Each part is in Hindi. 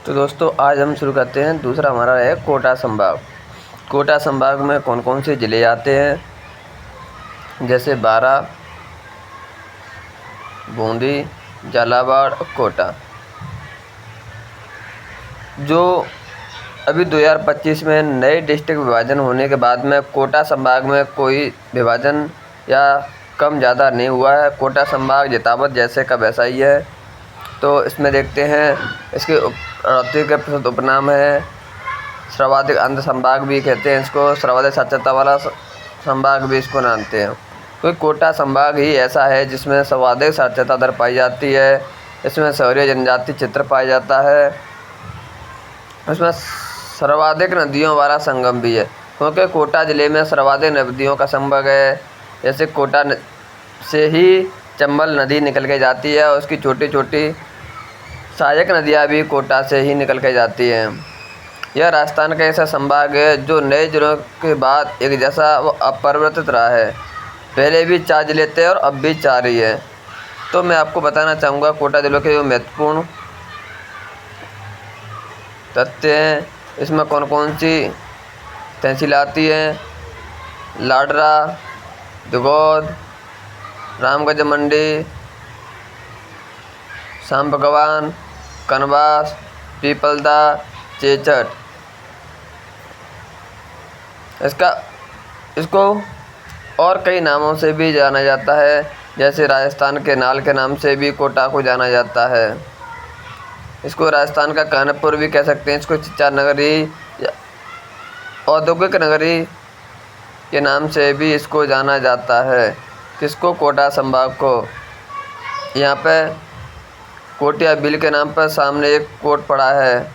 तो दोस्तों आज हम शुरू करते हैं। दूसरा हमारा है कोटा संभाग। कोटा संभाग में कौन कौन से ज़िले आते हैं, जैसे बारां, बूंदी, झालावाड़ और कोटा। जो अभी 2025 में नए डिस्ट्रिक्ट विभाजन होने के बाद में कोटा संभाग में कोई विभाजन या कम ज़्यादा नहीं हुआ है। कोटा संभाग यथावत जैसे का वैसा ही है। तो इसमें देखते हैं, इसके अड़ती के प्रसिद्ध उपनाम है सर्वाधिक अंध संभाग भी कहते हैं इसको, सर्वाधिक साक्षरता वाला संभाग भी इसको मानते हैं। क्योंकि कोटा संभाग ही ऐसा है जिसमें सर्वाधिक साक्षरता दर पाई जाती है। इसमें शहरी जनजाति क्षेत्र पाया जाता है। इसमें सर्वाधिक नदियों वाला संगम भी है, क्योंकि कोटा ज़िले में सर्वाधिक नदियों का संभव है। जैसे कोटा से ही चंबल नदी निकल के जाती है और उसकी छोटी छोटी सहायक नदियाँ भी कोटा से ही निकल के जाती हैं। यह राजस्थान का ऐसा संभाग है जो नए जिलों के बाद एक जैसा व अपरिवर्तित रहा है। पहले भी 4 जिले थे और अब भी 4 ही है। तो मैं आपको बताना चाहूँगा कोटा जिलों के जो महत्वपूर्ण तथ्य हैं, इसमें कौन कौन सी तहसील आती हैं। लाडरा, दिगौद, रामगंज मंडी, शाम भगवान, कनवास, पीपलदा, चेचट। इसको और कई नामों से भी जाना जाता है, जैसे राजस्थान के नाल के नाम से भी कोटा को जाना जाता है। इसको राजस्थान का कानपुर भी कह सकते हैं। इसको शिक्षा नगरी या औद्योगिक नगरी के नाम से भी इसको जाना जाता है। किसको? कोटा संभाग को। यहाँ पे कोटिया बिल के नाम पर सामने एक कोट पड़ा है।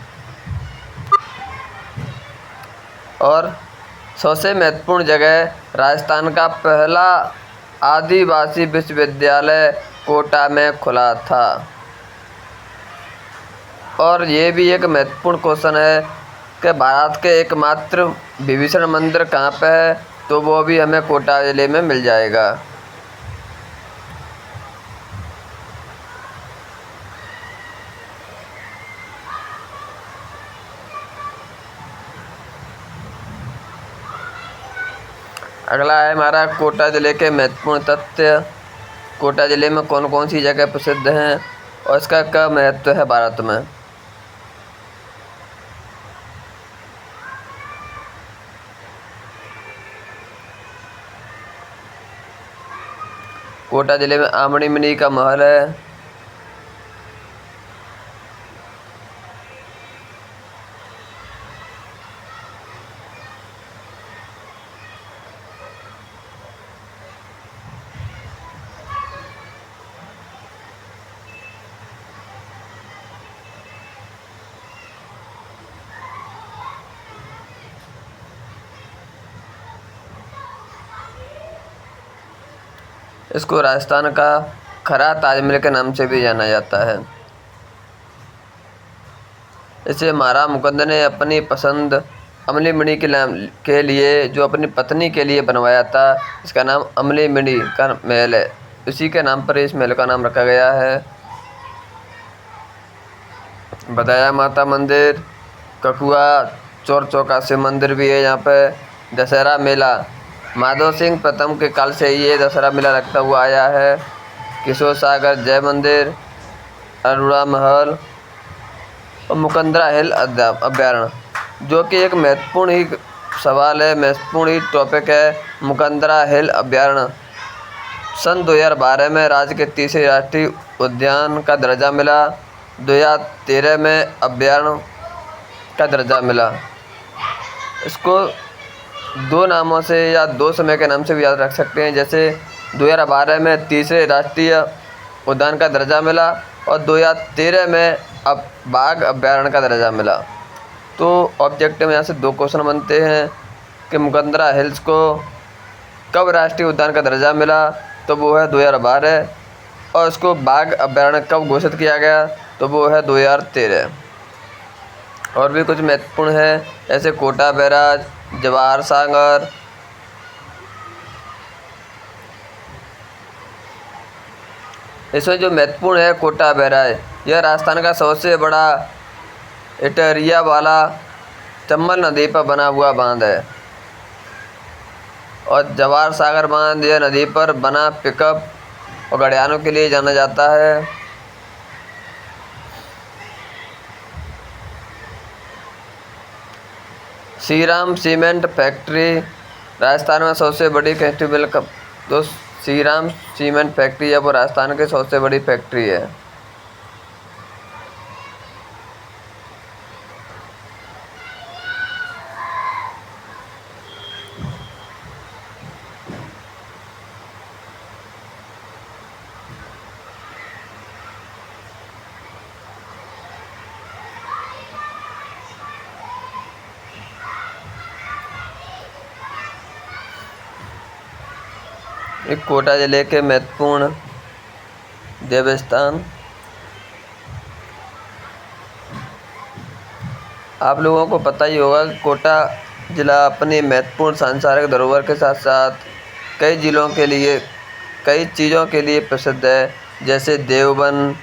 और सबसे महत्वपूर्ण जगह, राजस्थान का पहला आदिवासी विश्वविद्यालय कोटा में खुला था। और ये भी एक महत्वपूर्ण क्वेश्चन है कि भारत के एकमात्र विभीषण मंदिर कहाँ पे है, तो वो भी हमें कोटा जिले में मिल जाएगा। अगला है हमारा कोटा ज़िले के महत्वपूर्ण तथ्य। कोटा ज़िले में कौन कौन सी जगह प्रसिद्ध हैं और इसका क्या महत्व है भारत में। कोटा ज़िले में आमणी मिनी का महल है। इसको राजस्थान का खरा ताजमहल के नाम से भी जाना जाता है। इसे महाराणा मुकुंद ने अपनी पसंद अमली मणि के लिए जो अपनी पत्नी के लिए बनवाया था, इसका नाम अमली मणि का महल है। इसी के नाम पर इस महल का नाम रखा गया है। बदाया माता मंदिर, ककुआ चौर चौका शिव मंदिर भी है। यहाँ पे दशहरा मेला माधव सिंह प्रथम के काल से ये दशहरा मेला लगता हुआ आया है। किशोर सागर जय मंदिर, अरोड़ा महल और मुकंदरा हिल अभ्यारण्य, जो कि एक महत्वपूर्ण ही सवाल है, महत्वपूर्ण ही टॉपिक है। मुकंदरा हिल अभ्यारण्य सन 2012 में राज्य के तीसरे राष्ट्रीय उद्यान का दर्जा मिला। 2013 में अभ्यारण्य का दर्जा मिला। इसको 2 नामों से या 2 समय के नाम से भी याद रख सकते हैं। जैसे 2012 में तीसरे राष्ट्रीय उद्यान का दर्जा मिला और 2013 में अब बाघ अभ्यारण्य का दर्जा मिला। तो ऑब्जेक्टिव में यहाँ से 2 क्वेश्चन बनते हैं कि मुकंदरा हिल्स को कब राष्ट्रीय उद्यान का दर्जा मिला, तो वो है 2012। और इसको बाघ अभ्यारण्य कब घोषित किया गया, तो वो है 2013। और भी कुछ महत्वपूर्ण है, जैसे कोटा बैराज, जवाहर सागर, इसमें जो महत्वपूर्ण है कोटा बैराज, यह राजस्थान का सबसे बड़ा इटरिया वाला चंबल नदी पर बना हुआ बांध है। और जवाहर सागर बांध यह नदी पर बना पिकअप और गड़ियानों के लिए जाना जाता है। श्रीराम सीमेंट फैक्ट्री राजस्थान में सबसे बड़ी केमिकल जो श्रीराम सीमेंट फैक्ट्री है वो राजस्थान की सबसे बड़ी फैक्ट्री है। एक कोटा जिले के महत्वपूर्ण देवस्थान। आप लोगों को पता ही होगा कि कोटा जिला अपनी महत्वपूर्ण सांस्कृतिक धरोहर के साथ साथ कई जिलों के लिए कई चीज़ों के लिए प्रसिद्ध है, जैसे देवबन,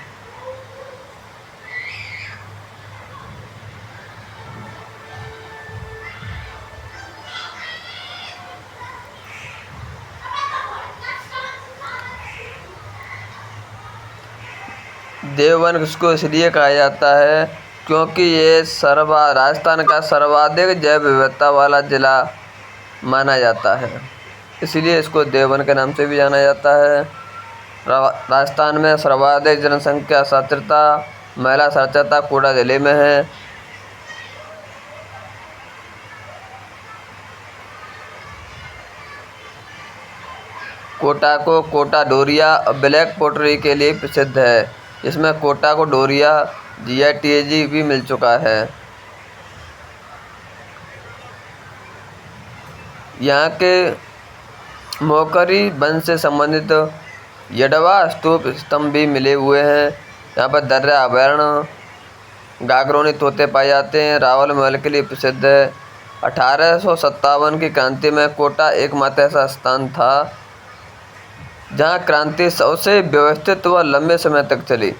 देवबन इसको इसलिए कहा जाता है क्योंकि ये राजस्थान का सर्वाधिक जैव विविधता वाला जिला माना जाता है, इसलिए इसको देवबन के नाम से भी जाना जाता है। राजस्थान में सर्वाधिक जनसंख्या साक्षरता महिला साक्षरता कोटा जिले में है। कोटा को कोटा डोरिया और ब्लैक पोटरी के लिए प्रसिद्ध है, इसमें कोटा को डोरिया GI भी मिल चुका है। यहाँ के मोकरी वंश से संबंधित यडवा स्तूप स्तंभ भी मिले हुए हैं। यहाँ पर दर्रा आभरण गागरोनी तोते पाए जाते हैं। रावल महल के लिए प्रसिद्ध है। 1857 की क्रांति में कोटा एकमात्र ऐसा स्थान था जहाँ क्रांति सबसे व्यवस्थित व लंबे समय तक चली।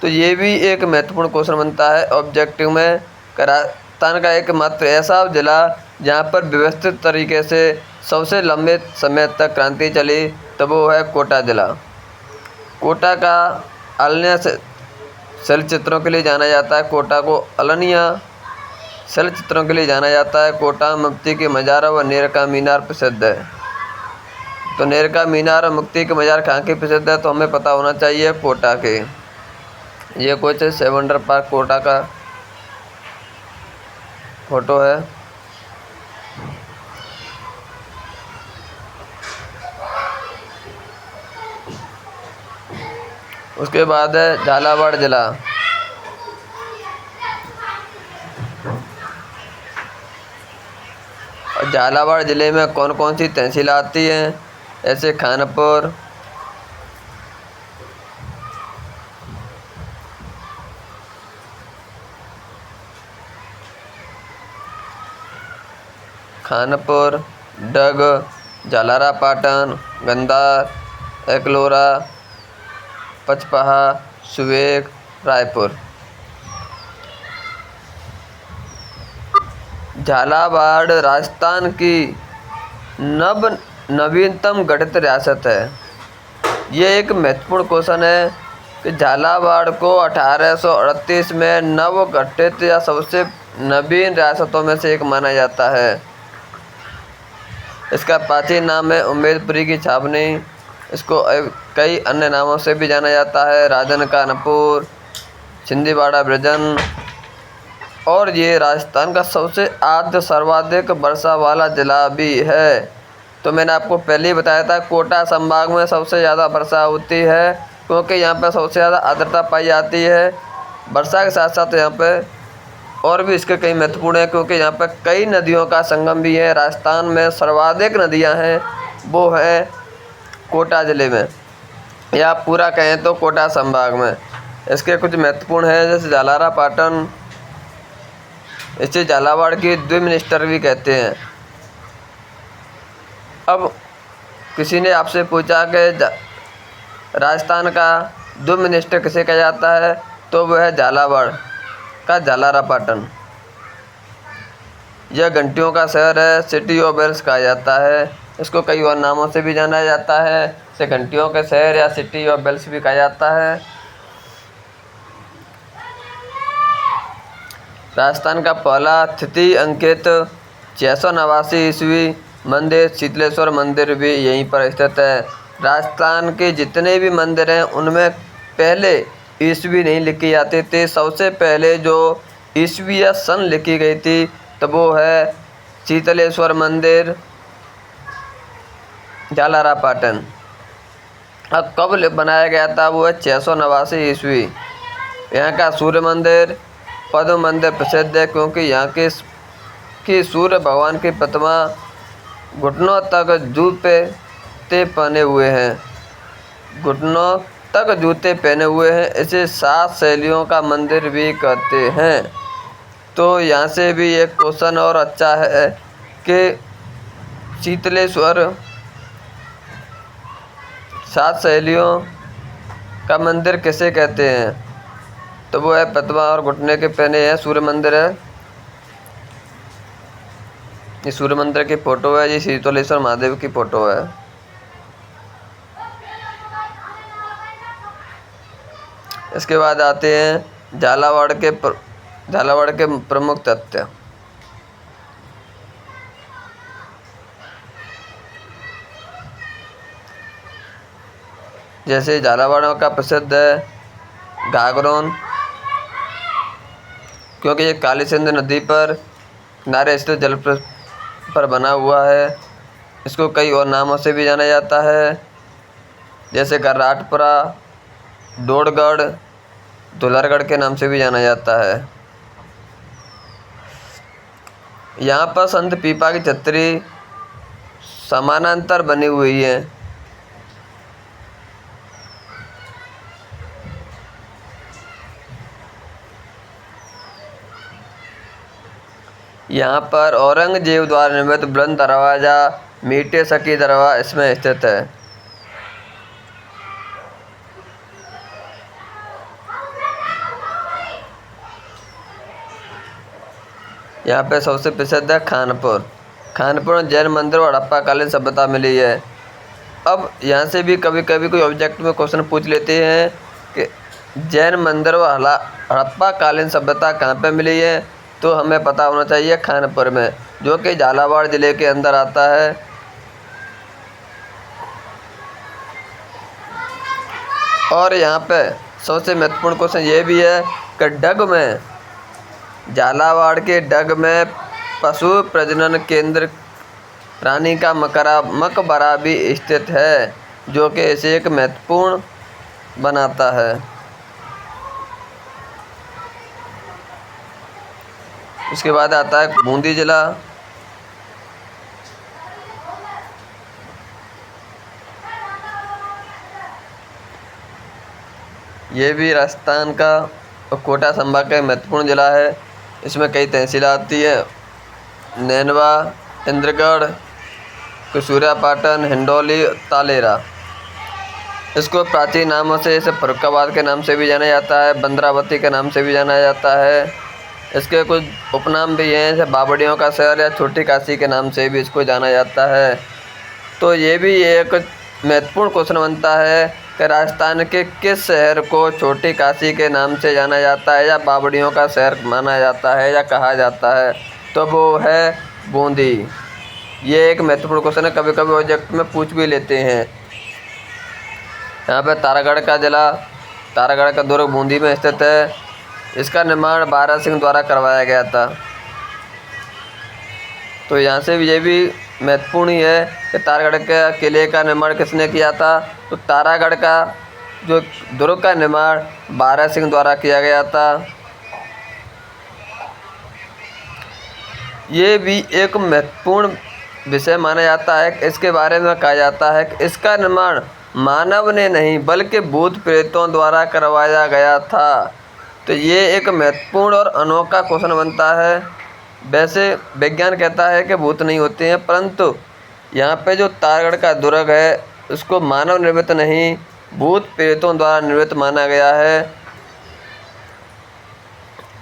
तो ये भी एक महत्वपूर्ण क्वेश्चन बनता है ऑब्जेक्टिव में। राजस्थान का एकमात्र ऐसा जिला जहाँ पर व्यवस्थित तरीके से सबसे लंबे समय तक क्रांति चली तो वो है कोटा जिला। कोटा का अल्निया चलचित्रों के लिए जाना जाता है। कोटा को अल्निया चलचित्रों के लिए जाना जाता है। कोटा मुक्ति के मज़ार व नेर का मीनार प्रसिद्ध है। तो नेर का मीनार और मुक्ति के मज़ार कहाँ के प्रसिद्ध है, तो हमें पता होना चाहिए कोटा के। ये कुछ सेवंडर पार्क कोटा का फोटो है। उसके बाद है झालावाड़ जिला। झालावाड़ जिले में कौन कौन सी तहसील आती हैं, ऐसे खानपुर, डग, झालरापाटन, गंधार, एकलोरा, पचपहा, सुवेग, रायपुर। झालावाड़ राजस्थान की नवीनतम गठित रियासत है। ये एक महत्वपूर्ण क्वेश्चन है कि झालावाड़ को 1838 में नव गठित या सबसे नवीन रियासतों में से एक माना जाता है। इसका प्राचीन नाम है उम्मेदपुरी की छावनी। इसको कई अन्य नामों से भी जाना जाता है, राजन का नपुर, छिंदवाड़ा ब्रजन। और ये राजस्थान का सबसे आद्य सर्वाधिक वर्षा वाला जिला भी है। तो मैंने आपको पहले ही बताया था कोटा संभाग में सबसे ज़्यादा वर्षा होती है क्योंकि यहाँ पर सबसे ज़्यादा आर्द्रता पाई जाती है। वर्षा के साथ साथ यहाँ पे और भी इसके कई महत्वपूर्ण है क्योंकि यहाँ पर कई नदियों का संगम भी है। राजस्थान में सर्वाधिक नदियाँ हैं वो है कोटा ज़िले में, या पूरा कहें तो कोटा संभाग में। इसके कुछ महत्वपूर्ण है जैसे झालरापाटन, इसे झालावाड़ की द्विमिनिस्टर भी कहते हैं। अब किसी ने आपसे पूछा कि राजस्थान का द्विमिनिस्टर किसे कहा जाता है, तो वह है झालावाड़। का झालरापाटन। यह घंटियों का शहर है, सिटी ऑफ बेल्स कहा जाता है। इसको कई और नामों से भी जाना जाता है, इसे घंटियों के शहर या सिटी ऑफ बेल्स भी कहा जाता है। राजस्थान का पहला तिथि अंकित 689 ईस्वी मंदिर शीतलेश्वर मंदिर भी यहीं पर स्थित है। राजस्थान के जितने भी मंदिर हैं उनमें पहले ईस्वी नहीं लिखी जाती थी। सबसे पहले जो ईस्वी या सन लिखी गई थी तो वो है शीतलेश्वर मंदिर झालरापाटन। अब कब बनाया गया था वो है 689 ईस्वी। यहाँ का सूर्य मंदिर पद्म मंदिर प्रसिद्ध है क्योंकि यहाँ की सूर्य भगवान की प्रतिमा घुटनों तक जूते पहने हुए हैं। घुटनों तक जूते पहने हुए हैं। इसे 7 शैलियों का मंदिर भी कहते हैं। तो यहाँ से भी एक क्वेश्चन और अच्छा है कि शीतलेश्वर 7 शैलियों का मंदिर किसे कहते हैं, तो वो है प्रतिमा और घुटने के पहने हैं सूर्य मंदिर है। ये सूर्य मंदिर की फोटो है, ये शीतलेश्वर महादेव की फोटो है। इसके बाद आते हैं झालावाड़ के प्रमुख तथ्य। जैसे झालावाड़ का प्रसिद्ध है घाघरोन, क्योंकि ये काली सिंध नदी पर किनारे स्थित जल पर बना हुआ है। इसको कई और नामों से भी जाना जाता है, जैसे गर्राटपुरा, डोडगढ़, दुलरगढ़ के नाम से भी जाना जाता है। यहाँ पर संत पीपा की छतरी समानांतर बनी हुई है। यहाँ पर औरंगजेब द्वारा निर्मित बुलंद दरवाज़ा मीटे सकी दरवाज़ा इसमें स्थित है। यहाँ पे सबसे प्रसिद्ध है खानपुर में जैन मंदिर और हड़प्पा कालीन सभ्यता मिली है। अब यहाँ से भी कभी कभी कोई ऑब्जेक्ट में क्वेश्चन पूछ लेते हैं कि जैन मंदिर और हड़प्पा कालीन सभ्यता कहाँ पे मिली है, तो हमें पता होना चाहिए खानपुर में, जो कि झालावाड़ ज़िले के अंदर आता है। और यहाँ पे सबसे महत्वपूर्ण क्वेश्चन ये भी है कि डग में, झालावाड़ के डग में पशु प्रजनन केंद्र रानी का मकबरा भी स्थित है, जो कि इसे एक महत्वपूर्ण बनाता है। उसके बाद आता है बूंदी जिला। ये भी राजस्थान का कोटा संभाग का महत्वपूर्ण जिला है। इसमें कई तहसील आती है, नैनवा, इंद्रगढ़, कुसूरियापाटन, हिंडोली, तालेरा। इसको प्राचीन नामों से जैसे फर्रुखाबाद के नाम से भी जाना जाता है, बंद्रावती के नाम से भी जाना जाता है। इसके कुछ उपनाम भी हैं, जैसे बावड़ियों का शहर या छोटी काशी के नाम से भी इसको जाना जाता है। तो ये भी एक महत्वपूर्ण क्वेश्चन बनता है कि राजस्थान के किस शहर को छोटी काशी के नाम से जाना जाता है या बावड़ियों का शहर माना जाता है या कहा जाता है, तो वो है बूंदी। ये एक महत्वपूर्ण क्वेश्चन है, कभी कभी प्रोजेक्ट में पूछ भी लेते हैं। यहाँ पे तारागढ़ का जिला, तारागढ़ का दुर्ग बूंदी में स्थित है। इसका निर्माण बारह सिंह द्वारा करवाया गया था। तो यहाँ से भी ये भी महत्वपूर्ण ही है कि तारागढ़ के किले का निर्माण किसने किया था, तो तारागढ़ का जो दुर्ग का निर्माण बारह सिंह द्वारा किया गया था। ये भी एक महत्वपूर्ण विषय माना जाता है। इसके बारे में कहा जाता है कि इसका निर्माण मानव ने नहीं बल्कि भूत प्रेतों द्वारा करवाया गया था। तो ये एक महत्वपूर्ण और अनोखा क्वेश्चन बनता है। वैसे विज्ञान कहता है कि भूत नहीं होते हैं, परंतु यहाँ पे जो तारागढ़ का दुर्ग है उसको मानव निर्मित नहीं, भूत प्रेतों द्वारा निर्मित माना गया है।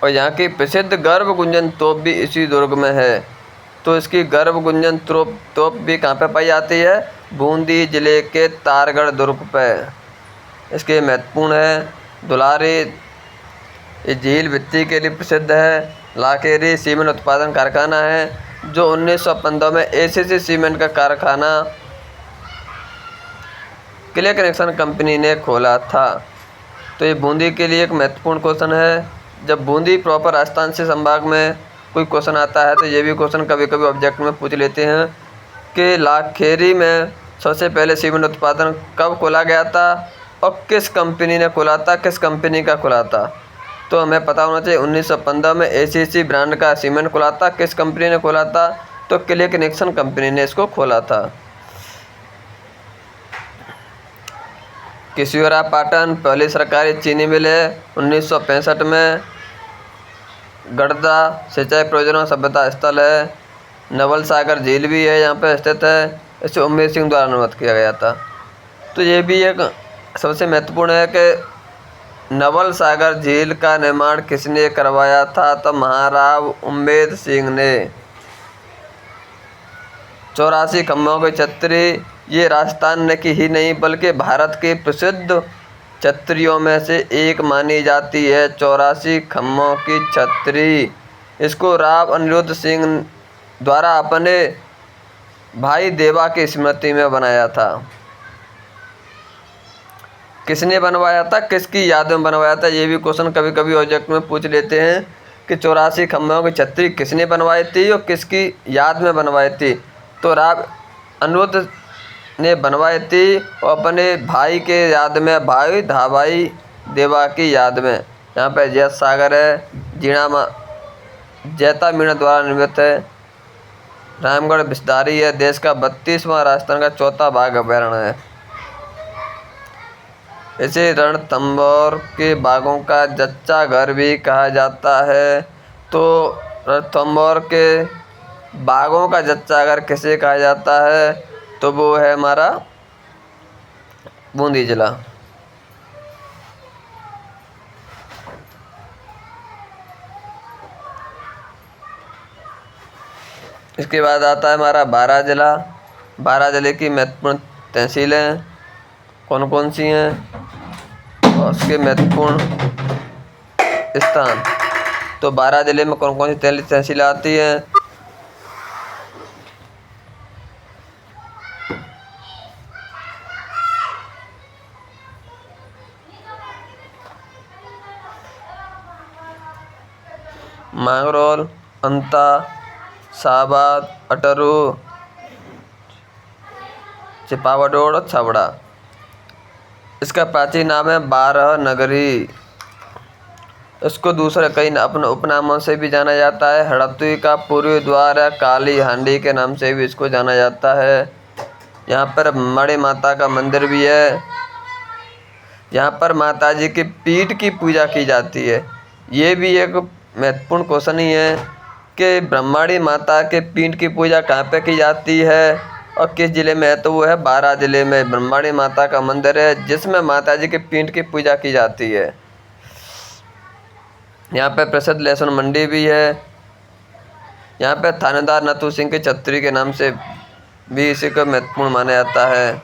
और यहाँ की प्रसिद्ध गर्भ गुंजन तोप भी इसी दुर्ग में है। तो इसकी गर्भ गुंजन तोप भी कहाँ पे पाई जाती है? बूंदी जिले के तारगढ़ दुर्ग पे। इसके महत्वपूर्ण है दुलारी, ये झील वित्ती के लिए प्रसिद्ध है। लाखेरी सीमेंट उत्पादन कारखाना है जो 1915 में एसीसी सीमेंट का कारखाना क्ले कनेक्शन कंपनी ने खोला था। तो ये बूंदी के लिए एक महत्वपूर्ण क्वेश्चन है। जब बूंदी प्रॉपर राजस्थान से संभाग में कोई क्वेश्चन आता है तो ये भी क्वेश्चन कभी कभी ऑब्जेक्ट में पूछ लेते हैं कि लाखेरी में सबसे पहले सीमेंट उत्पादन कब खोला गया था और किस कंपनी ने खोला था, किस कंपनी का खोला था। तो हमें पता होना चाहिए 1915 में एसीसी ब्रांड का सीमेंट खोला था। किस कंपनी ने खोला था? तो क्ले कनेक्शन कंपनी ने इसको खोला था। किशोरा पाटन पहली सरकारी चीनी मिल है 1965 में। गढ़दा सिंचाई परियोजना सभ्यता स्थल है। नवल सागर झील भी है यहाँ पे स्थित है। इसे उम्मेद सिंह द्वारा अनुमत किया गया था। तो ये भी एक सबसे महत्वपूर्ण है कि नवल सागर झील का निर्माण किसने करवाया था? तो महाराव उम्मेद सिंह ने। 84 खम्भों की छतरी, ये राजस्थान ने की ही नहीं बल्कि भारत के प्रसिद्ध छतरियों में से एक मानी जाती है। 84 खम्भों की छतरी, इसको राव अनिरुद्ध सिंह द्वारा अपने भाई देवा की स्मृति में बनाया था। किसने बनवाया था, किसकी याद में बनवाया था? ये भी क्वेश्चन कभी कभी ऑब्जेक्ट में पूछ लेते हैं कि 84 खम्भों की छतरी किसने बनवाई थी और किसकी याद में बनवाई थी। तो राव अनिरुद्ध ने बनवाई थी और अपने भाई के याद में, भाई धाबाई देवा की याद में। यहाँ पे जैत सागर है, जीणा जैता मीणा द्वारा निर्मित है। रामगढ़ विस्तारी है, देश का 32वां, राजस्थान का 4था बाघ अभयारण्य है। इसे रणथंभौर के बाघों का जच्चा घर भी कहा जाता है। तो रणथंभौर के बाघों का जच्चा घर किसे कहा जाता है? तो वो है हमारा बूंदी जिला। इसके बाद आता है हमारा बारां जिला। बारां जिले की महत्वपूर्ण तहसीलें कौन कौन सी हैं और उसके महत्वपूर्ण स्थान। तो बारां जिले में कौन कौन सी तहसीलें आती हैं? मांगरोल, अंता, शाहबाद, अटरू, चिपावडोड़, छबड़ा। इसका प्राचीन नाम है बारह नगरी। इसको दूसरे कई अपने उपनामों से भी जाना जाता है। हड़प्पी का पूर्वी द्वार या काली हांडी के नाम से भी इसको जाना जाता है। यहाँ पर मणि माता का मंदिर भी है। यहाँ पर माता जी की पीठ की पूजा की जाती है। ये भी एक महत्वपूर्ण क्वेश्चन ही है कि ब्रह्माणी माता के पीठ की पूजा कहाँ पे की जाती है और किस जिले में है? तो वो है बारां जिले में ब्रह्माणी माता का मंदिर है जिसमें माता जी के पीठ की पूजा की जाती है। यहाँ पे प्रसिद्ध लहसुन मंडी भी है। यहाँ पे थानेदार नथु सिंह की छतरी के नाम से भी इसी को महत्वपूर्ण माना जाता है।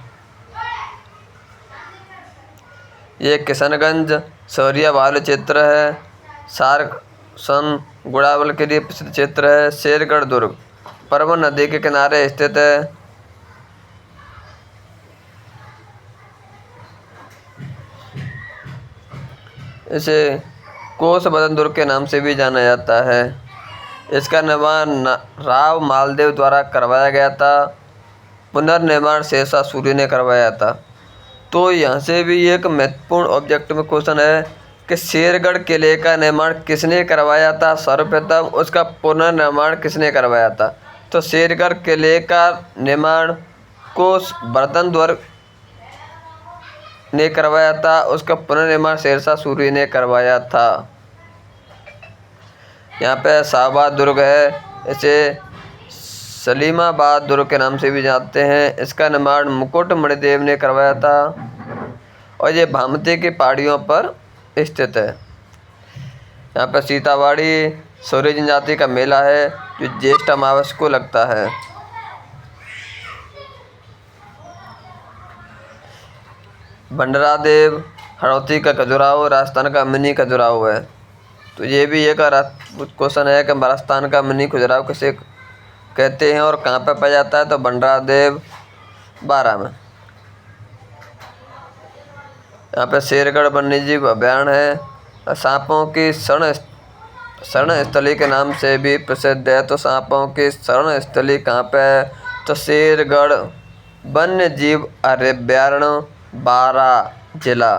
ये किशनगंज सौरिया वाले क्षेत्र है। सारसन गुड़ावल के लिए प्रसिद्ध क्षेत्र है। शेरगढ़ दुर्ग परवन नदी के किनारे स्थित है। इसे कोस बदन दुर्ग के नाम से भी जाना जाता है। इसका निर्माण राव मालदेव द्वारा करवाया गया था। पुनर्निर्माण शेरशाह सूरी ने करवाया था। तो यहाँ से भी एक महत्वपूर्ण ऑब्जेक्ट में क्वेश्चन है कि शेरगढ़ किले का निर्माण किसने करवाया था? सर्वप्रथम उसका पुनर्निर्माण किसने करवाया था? तो शेरगढ़ किले का निर्माण कोस बर्धन दुर्ग ने करवाया था। उसका पुनर्निर्माण शेरशाह सूरी ने करवाया था। यहाँ पे शाहबाद दुर्ग है। इसे सलीमाबाद दुर्ग के नाम से भी जानते हैं। इसका निर्माण मुकुट मणिदेव ने करवाया था और ये भामती की पहाड़ियों पर स्थित है। यहाँ पे सीतावाड़ी सूर्य जनजाति का मेला है जो ज्येष्ठ अमावस को लगता है। भंडारादेव हड़ौती का खजुराहो राजस्थान का मिनी खजुराहो है। तो ये भी एक क्वेश्चन है कि राजस्थान का मिनी खजुराहो किसे कहते हैं और कहाँ पे पाया जाता है, तो भंडारादेव बारा में। यहाँ पे शेरगढ़ वन्यजीव अभयारण्य है। सांपों की शरण स्थली के नाम से भी प्रसिद्ध है। तो सांपों की शरण स्थली कहाँ पे है, तो शेरगढ़ वन्यजीव अभयारण्य, बारा जिला।